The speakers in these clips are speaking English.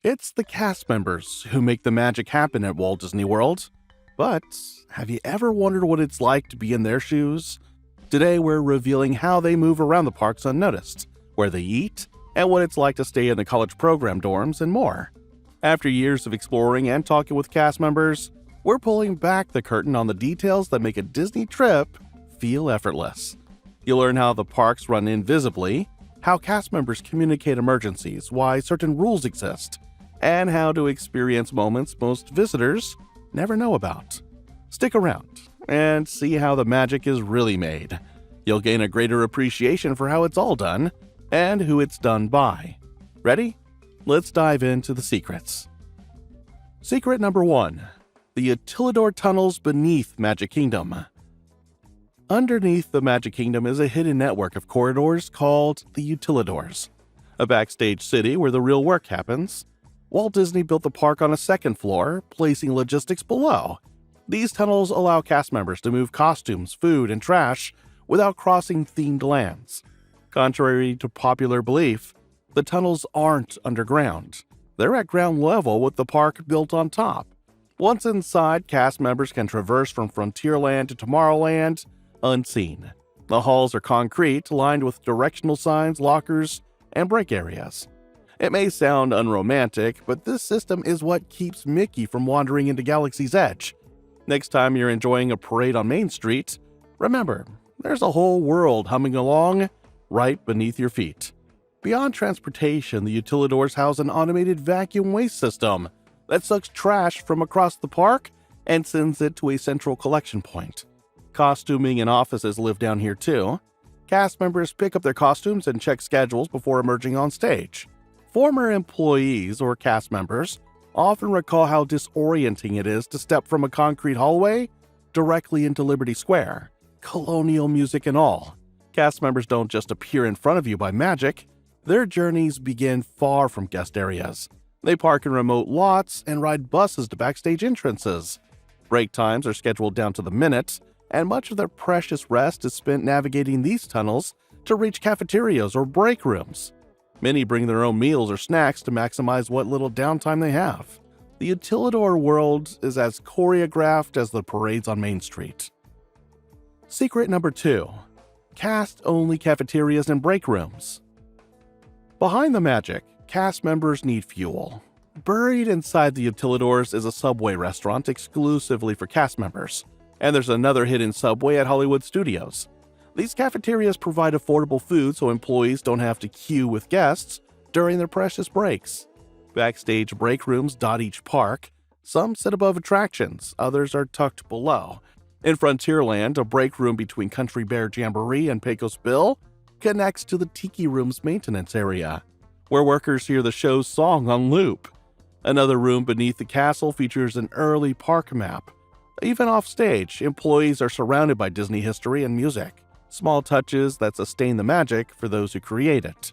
It's the cast members who make the magic happen at Walt Disney World. But have you ever wondered what it's like to be in their shoes? Today we're revealing how they move around the parks unnoticed, where they eat, and what it's like to stay in the college program dorms and more. After years of exploring and talking with cast members, we're pulling back the curtain on the details that make a Disney trip feel effortless. You'll learn how the parks run invisibly, how cast members communicate emergencies, why certain rules exist, and how to experience moments most visitors never know about. Stick around and see how the magic is really made. You'll gain a greater appreciation for how it's all done and who it's done by. Ready? Let's dive into the secrets. Secret number 1. The utilidor tunnels beneath Magic Kingdom. Underneath the Magic Kingdom is a hidden network of corridors called the utilidors, a backstage city where the real work happens. Walt Disney built the park on a second floor, placing logistics below. These tunnels allow cast members to move costumes, food, and trash without crossing themed lands. Contrary to popular belief, the tunnels aren't underground. They're at ground level with the park built on top. Once inside, cast members can traverse from Frontierland to Tomorrowland unseen. The halls are concrete, lined with directional signs, lockers, and break areas. It may sound unromantic, but this system is what keeps Mickey from wandering into Galaxy's Edge. Next time you're enjoying a parade on Main Street, remember, there's a whole world humming along right beneath your feet. Beyond transportation, the utilidors house an automated vacuum waste system that sucks trash from across the park and sends it to a central collection point. Costuming and offices live down here too. Cast members pick up their costumes and check schedules before emerging on stage. Former employees or cast members often recall how disorienting it is to step from a concrete hallway directly into Liberty Square, colonial music and all. Cast members don't just appear in front of you by magic. Their journeys begin far from guest areas. They park in remote lots and ride buses to backstage entrances. Break times are scheduled down to the minute, and much of their precious rest is spent navigating these tunnels to reach cafeterias or break rooms. Many bring their own meals or snacks to maximize what little downtime they have. The utilidor world is as choreographed as the parades on Main Street. Secret number 2. Cast-only cafeterias and break rooms. Behind the magic, cast members need fuel. Buried inside the utilidors is a Subway restaurant exclusively for cast members, and there's another hidden Subway at Hollywood Studios. These cafeterias provide affordable food so employees don't have to queue with guests during their precious breaks. Backstage break rooms dot each park. Some sit above attractions, others are tucked below. In Frontierland, a break room between Country Bear Jamboree and Pecos Bill connects to the Tiki Room's maintenance area, where workers hear the show's song on loop. Another room beneath the castle features an early park map. Even off stage, employees are surrounded by Disney history and music, small touches that sustain the magic for those who create it.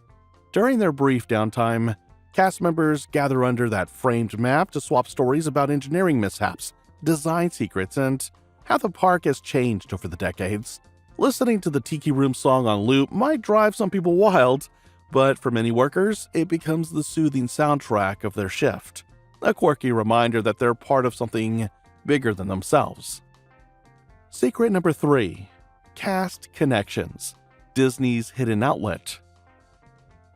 During their brief downtime, cast members gather under that framed map to swap stories about engineering mishaps, design secrets, and how the park has changed over the decades. Listening to the Tiki Room song on loop might drive some people wild, but for many workers, it becomes the soothing soundtrack of their shift, a quirky reminder that they're part of something bigger than themselves. Secret number 3. Cast connections. Disney's hidden outlet.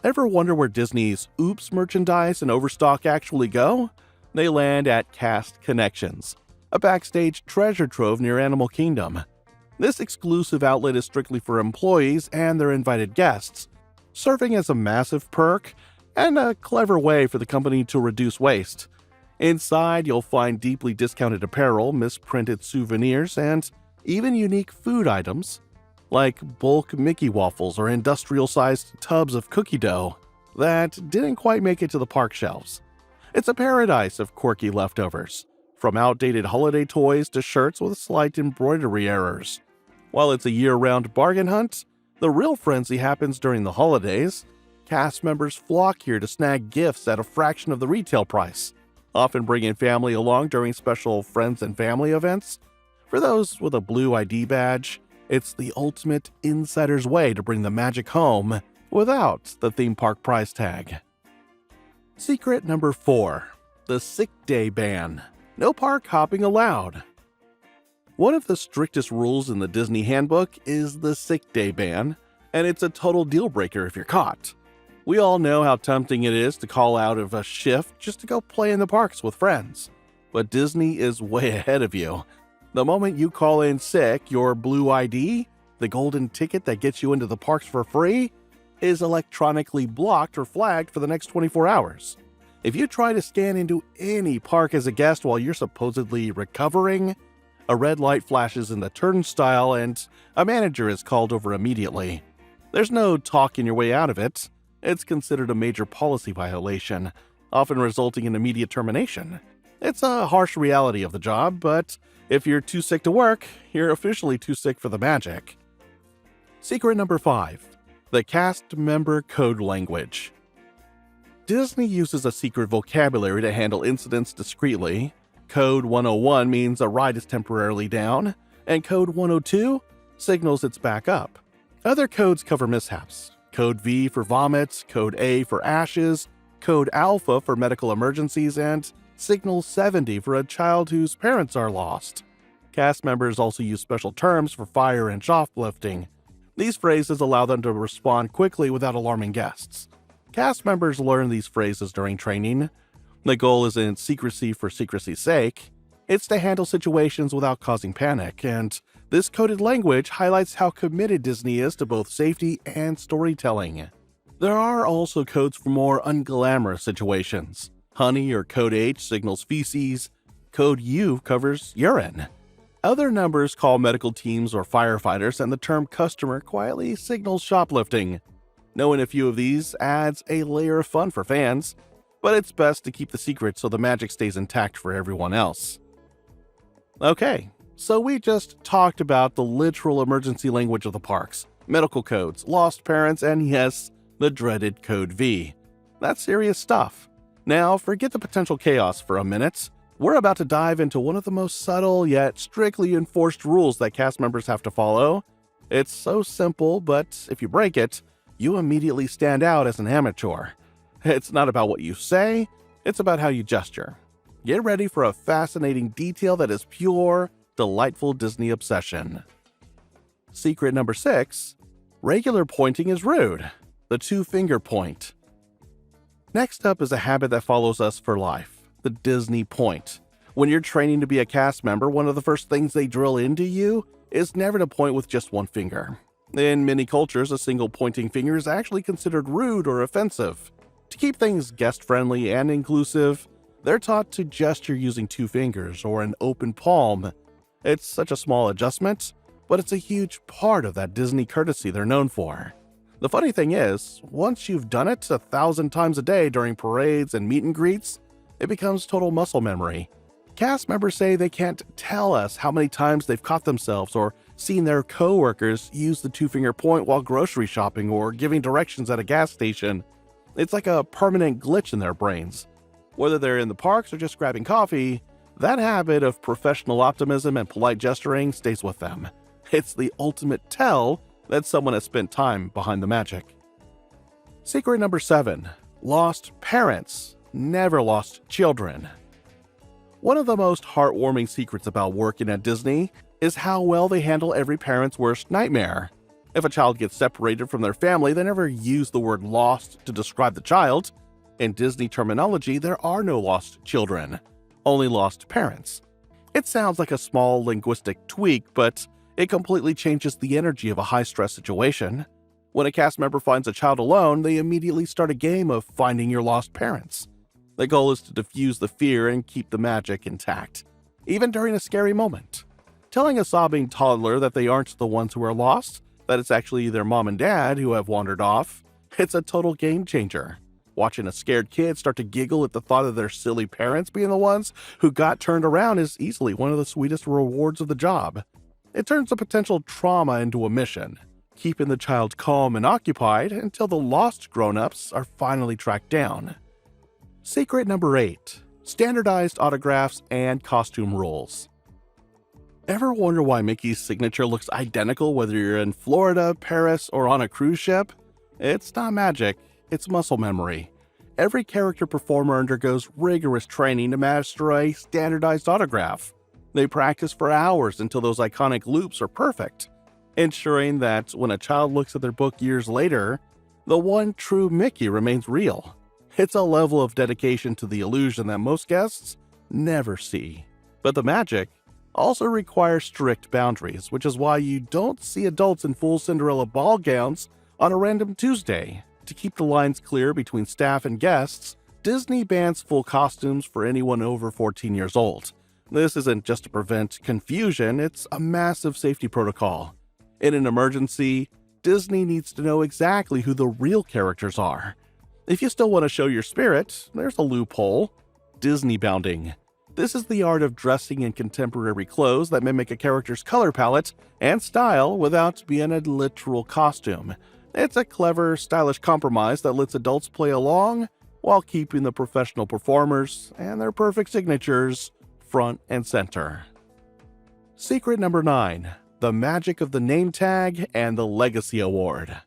Ever wonder where Disney's Oops merchandise and Overstock actually go? They land at Cast Connections, a backstage treasure trove near Animal Kingdom. This exclusive outlet is strictly for employees and their invited guests, serving as a massive perk and a clever way for the company to reduce waste. Inside, you'll find deeply discounted apparel, misprinted souvenirs, and even unique food items, like bulk Mickey waffles or industrial-sized tubs of cookie dough that didn't quite make it to the park shelves. It's a paradise of quirky leftovers, from outdated holiday toys to shirts with slight embroidery errors. While it's a year-round bargain hunt, the real frenzy happens during the holidays. Cast members flock here to snag gifts at a fraction of the retail price, often bringing family along during special friends and family events. For those with a blue ID badge, it's the ultimate insider's way to bring the magic home without the theme park price tag. Secret number 4. The sick day ban. No park hopping allowed. One of the strictest rules in the Disney handbook is the sick day ban, and it's a total deal breaker if you're caught. We all know how tempting it is to call out of a shift just to go play in the parks with friends. But Disney is way ahead of you. The moment you call in sick, your blue ID, the golden ticket that gets you into the parks for free, is electronically blocked or flagged for the next 24 hours. If you try to scan into any park as a guest while you're supposedly recovering, a red light flashes in the turnstile and a manager is called over immediately. There's no talking your way out of it. It's considered a major policy violation, often resulting in immediate termination. It's a harsh reality of the job, but if you're too sick to work, you're officially too sick for the magic. Secret number 5. The cast member code language. Disney uses a secret vocabulary to handle incidents discreetly. Code 101 means a ride is temporarily down, and Code 102 signals it's back up. Other codes cover mishaps. Code V for vomits, Code A for ashes, Code Alpha for medical emergencies, and Signal 70 for a child whose parents are lost. Cast members also use special terms for fire and shoplifting. These phrases allow them to respond quickly without alarming guests. Cast members learn these phrases during training. The goal isn't secrecy for secrecy's sake. It's to handle situations without causing panic, and this coded language highlights how committed Disney is to both safety and storytelling. There are also codes for more unglamorous situations. Honey or Code H signals feces. Code U covers urine. Other numbers call medical teams or firefighters, and the term customer quietly signals shoplifting. Knowing a few of these adds a layer of fun for fans, but it's best to keep the secret so the magic stays intact for everyone else. Okay, so we just talked about the literal emergency language of the parks, medical codes, lost parents, and yes, the dreaded Code V. That's serious stuff. Now, forget the potential chaos for a minute. We're about to dive into one of the most subtle yet strictly enforced rules that cast members have to follow. It's so simple, but if you break it, you immediately stand out as an amateur. It's not about what you say, it's about how you gesture. Get ready for a fascinating detail that is pure, delightful Disney obsession. Secret number 6. Regular pointing is rude. The two-finger point. Next up is a habit that follows us for life. The Disney point. When you're training to be a cast member, one of the first things they drill into you is never to point with just one finger. In many cultures, a single pointing finger is actually considered rude or offensive. To keep things guest-friendly and inclusive, they're taught to gesture using two fingers or an open palm. It's such a small adjustment, but it's a huge part of that Disney courtesy they're known for. The funny thing is, once you've done it 1,000 times a day during parades and meet and greets, it becomes total muscle memory. Cast members say they can't tell us how many times they've caught themselves or seen their coworkers use the two-finger point while grocery shopping or giving directions at a gas station. It's like a permanent glitch in their brains. Whether they're in the parks or just grabbing coffee, that habit of professional optimism and polite gesturing stays with them. It's the ultimate tell that someone has spent time behind the magic. Secret number 7. Lost parents, never lost children. One of the most heartwarming secrets about working at Disney is how well they handle every parent's worst nightmare. If a child gets separated from their family, they never use the word lost to describe the child. In Disney terminology, there are no lost children, only lost parents. It sounds like a small linguistic tweak, but it completely changes the energy of a high-stress situation. When a cast member finds a child alone, they immediately start a game of finding your lost parents. The goal is to diffuse the fear and keep the magic intact, even during a scary moment. Telling a sobbing toddler that they aren't the ones who are lost, that it's actually their mom and dad who have wandered off, it's a total game changer. Watching a scared kid start to giggle at the thought of their silly parents being the ones who got turned around is easily one of the sweetest rewards of the job. It turns the potential trauma into a mission, keeping the child calm and occupied until the lost grown-ups are finally tracked down. Secret number 8. Standardized autographs and costume rules. Ever wonder why Mickey's signature looks identical whether you're in Florida, Paris, or on a cruise ship? It's not magic, it's muscle memory. Every character performer undergoes rigorous training to master a standardized autograph. They practice for hours until those iconic loops are perfect, ensuring that when a child looks at their book years later, the one true Mickey remains real. It's a level of dedication to the illusion that most guests never see. But the magic also requires strict boundaries, which is why you don't see adults in full Cinderella ball gowns on a random Tuesday. To keep the lines clear between staff and guests, Disney bans full costumes for anyone over 14 years old. This isn't just to prevent confusion, it's a massive safety protocol. In an emergency, Disney needs to know exactly who the real characters are. If you still want to show your spirit, there's a loophole: Disney bounding. This is the art of dressing in contemporary clothes that mimic a character's color palette and style without being a literal costume. It's a clever, stylish compromise that lets adults play along while keeping the professional performers and their perfect signatures front and center. Secret number 9. The magic of the name tag and the Legacy Award.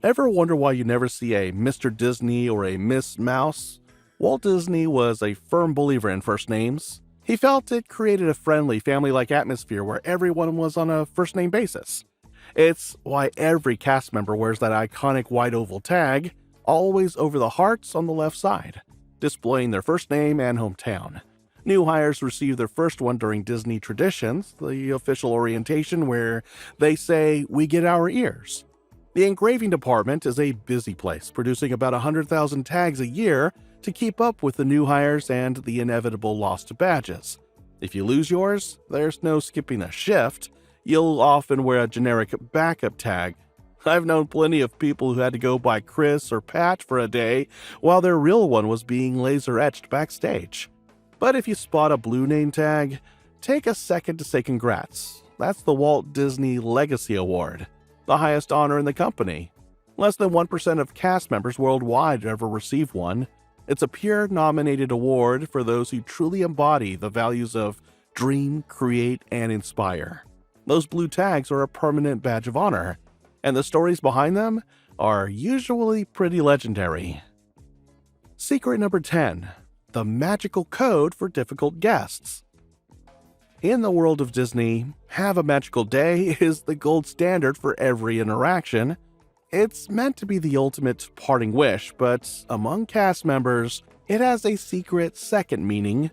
Ever wonder why you never see a Mr. Disney or a Miss Mouse? Walt Disney was a firm believer in first names. He felt it created a friendly, family-like atmosphere where everyone was on a first-name basis. It's why every cast member wears that iconic white oval tag, always over the hearts on the left side, displaying their first name and hometown. New hires receive their first one during Disney Traditions, the official orientation where they say, "We get our ears." The engraving department is a busy place, producing about 100,000 tags a year to keep up with the new hires and the inevitable lost badges. If you lose yours, there's no skipping a shift. You'll often wear a generic backup tag. I've known plenty of people who had to go by Chris or Pat for a day while their real one was being laser etched backstage. But if you spot a blue name tag, take a second to say congrats. That's the Walt Disney Legacy Award, the highest honor in the company. Less than 1% of cast members worldwide ever receive one. It's a peer-nominated award for those who truly embody the values of dream, create, and inspire. Those blue tags are a permanent badge of honor, and the stories behind them are usually pretty legendary. Secret number 10. The magical code for difficult guests. In the world of Disney, have a magical day is the gold standard for every interaction. It's meant to be the ultimate parting wish, but among cast members, it has a secret second meaning.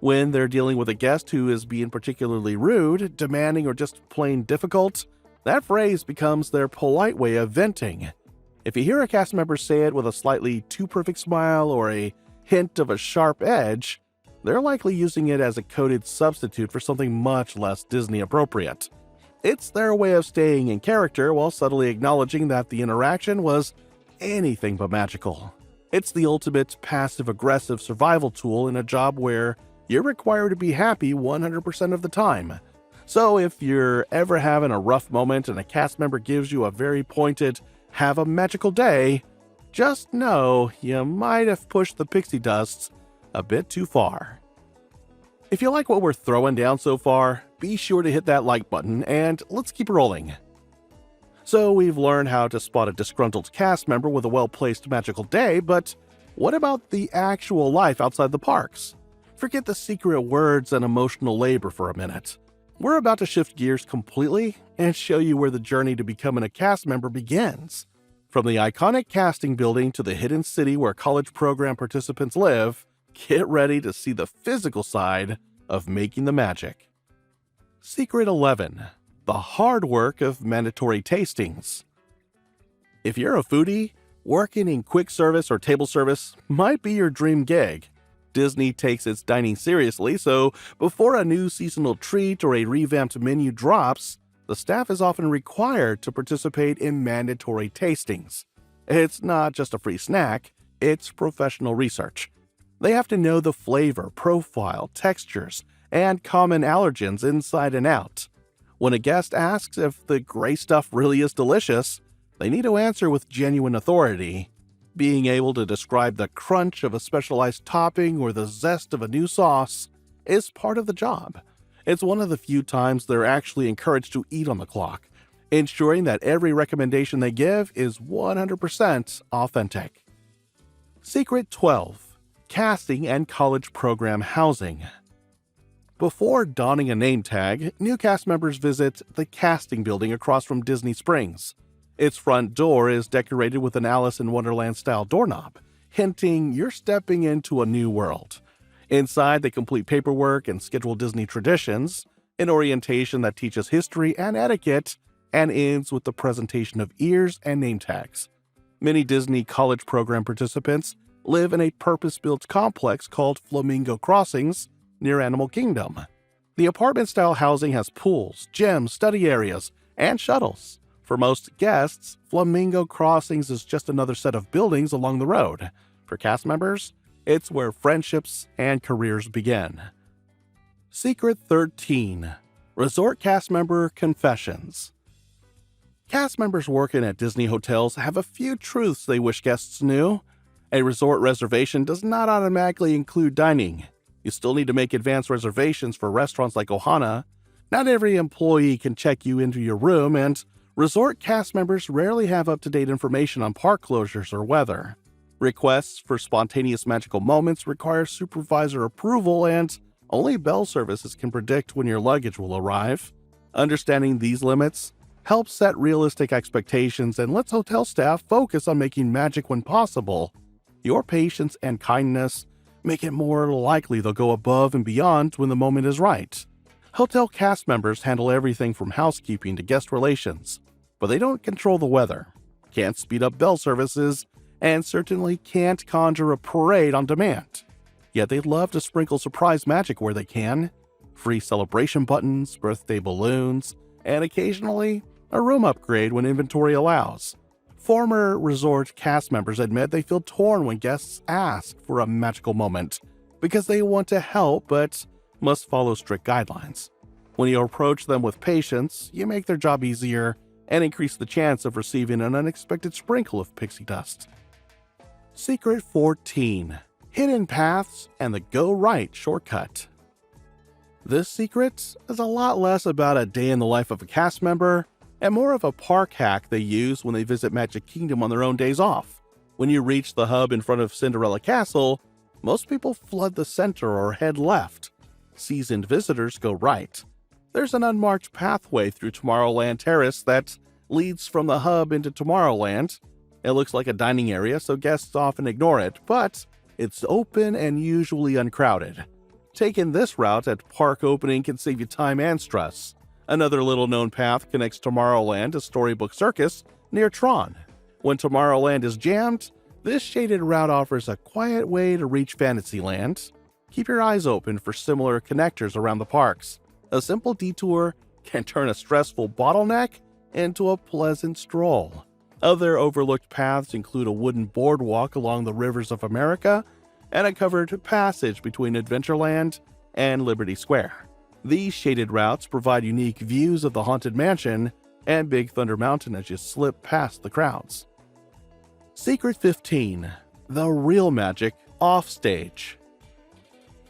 When they're dealing with a guest who is being particularly rude, demanding, or just plain difficult, that phrase becomes their polite way of venting. If you hear a cast member say it with a slightly too perfect smile or a hint of a sharp edge, they're likely using it as a coded substitute for something much less Disney appropriate. It's their way of staying in character while subtly acknowledging that the interaction was anything but magical. It's the ultimate passive-aggressive survival tool in a job where you're required to be happy 100% of the time. So if you're ever having a rough moment and a cast member gives you a very pointed, "have a magical day," just know you might have pushed the pixie dust a bit too far. If you like what we're throwing down so far, be sure to hit that like button and let's keep rolling. So we've learned how to spot a disgruntled cast member with a well-placed magical day, but what about the actual life outside the parks? Forget the secret words and emotional labor for a minute. We're about to shift gears completely and show you where the journey to becoming a cast member begins. From the iconic casting building to the hidden city where college program participants live, get ready to see the physical side of making the magic. Secret 11. The hard work of mandatory tastings. If you're a foodie, working in quick service or table service might be your dream gig. Disney takes its dining seriously, so before a new seasonal treat or a revamped menu drops, the staff is often required to participate in mandatory tastings. It's not just a free snack, it's professional research. They have to know the flavor, profile, textures, and common allergens inside and out. When a guest asks if the gray stuff really is delicious, they need to answer with genuine authority. Being able to describe the crunch of a specialized topping or the zest of a new sauce is part of the job. It's one of the few times they're actually encouraged to eat on the clock, ensuring that every recommendation they give is 100% authentic. Secret 12. Casting and college program housing. Before donning a name tag, new cast members visit the casting building across from Disney Springs. Its front door is decorated with an Alice in Wonderland-style doorknob, hinting you're stepping into a new world. Inside, they complete paperwork and schedule Disney traditions, an orientation that teaches history and etiquette, and ends with the presentation of ears and name tags. Many Disney college program participants live in a purpose-built complex called Flamingo Crossings near Animal Kingdom. The apartment-style housing has pools, gyms, study areas, and shuttles. For most guests, Flamingo Crossings is just another set of buildings along the road. For cast members, it's where friendships and careers begin. Secret 13. Resort cast member confessions. Cast members working at Disney hotels have a few truths they wish guests knew. A resort reservation does not automatically include dining. You still need to make advance reservations for restaurants like Ohana. Not every employee can check you into your room, and resort cast members rarely have up-to-date information on park closures or weather. Requests for spontaneous magical moments require supervisor approval, and only bell services can predict when your luggage will arrive. Understanding these limits helps set realistic expectations and lets hotel staff focus on making magic when possible. Your patience and kindness make it more likely they'll go above and beyond when the moment is right. Hotel cast members handle everything from housekeeping to guest relations, but they don't control the weather, can't speed up bell services, and certainly can't conjure a parade on demand. Yet they'd love to sprinkle surprise magic where they can. Free celebration buttons, birthday balloons, and occasionally a room upgrade when inventory allows. Former resort cast members admit they feel torn when guests ask for a magical moment because they want to help but must follow strict guidelines. When you approach them with patience, you make their job easier and increase the chance of receiving an unexpected sprinkle of pixie dust. Secret 14. Hidden paths and the go right shortcut. This secret is a lot less about a day in the life of a cast member and more of a park hack they use when they visit Magic Kingdom on their own days off. When you reach the hub in front of Cinderella Castle, most people flood the center or head left. Seasoned visitors go right. There's an unmarked pathway through Tomorrowland Terrace that leads from the hub into Tomorrowland. It looks like a dining area, so guests often ignore it, but it's open and usually uncrowded. Taking this route at park opening can save you time and stress. Another little-known path connects Tomorrowland to Storybook Circus near Tron. When Tomorrowland is jammed, this shaded route offers a quiet way to reach Fantasyland. Keep your eyes open for similar connectors around the parks. A simple detour can turn a stressful bottleneck into a pleasant stroll. Other overlooked paths include a wooden boardwalk along the rivers of America and a covered passage between Adventureland and Liberty Square. These shaded routes provide unique views of the Haunted Mansion and Big Thunder Mountain as you slip past the crowds. Secret 15. The real magic offstage.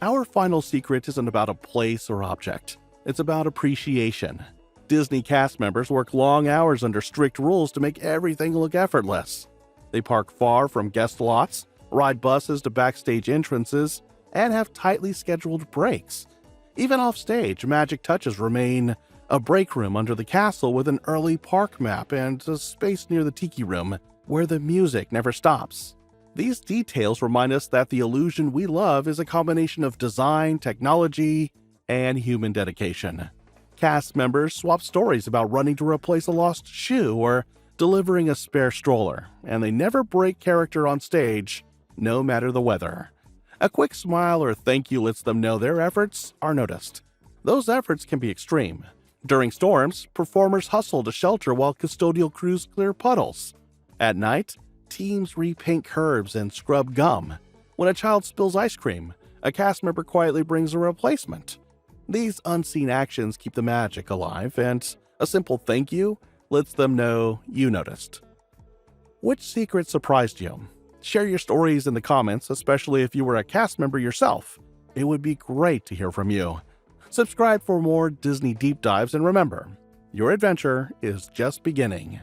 Our final secret isn't about a place or object. It's about appreciation. Disney cast members work long hours under strict rules to make everything look effortless. They park far from guest lots, ride buses to backstage entrances, and have tightly scheduled breaks. Even offstage, magic touches remain a break room under the castle with an early park map and a space near the tiki room where the music never stops. These details remind us that the illusion we love is a combination of design, technology, and human dedication. Cast members swap stories about running to replace a lost shoe or delivering a spare stroller, and they never break character on stage, no matter the weather. A quick smile or thank you lets them know their efforts are noticed. Those efforts can be extreme. During storms, performers hustle to shelter while custodial crews clear puddles. At night, teams repaint curbs and scrub gum. When a child spills ice cream, a cast member quietly brings a replacement. These unseen actions keep the magic alive, and a simple thank you lets them know you noticed. Which secret surprised you? Share your stories in the comments, especially if you were a cast member yourself. It would be great to hear from you. Subscribe for more Disney deep dives, and remember, your adventure is just beginning.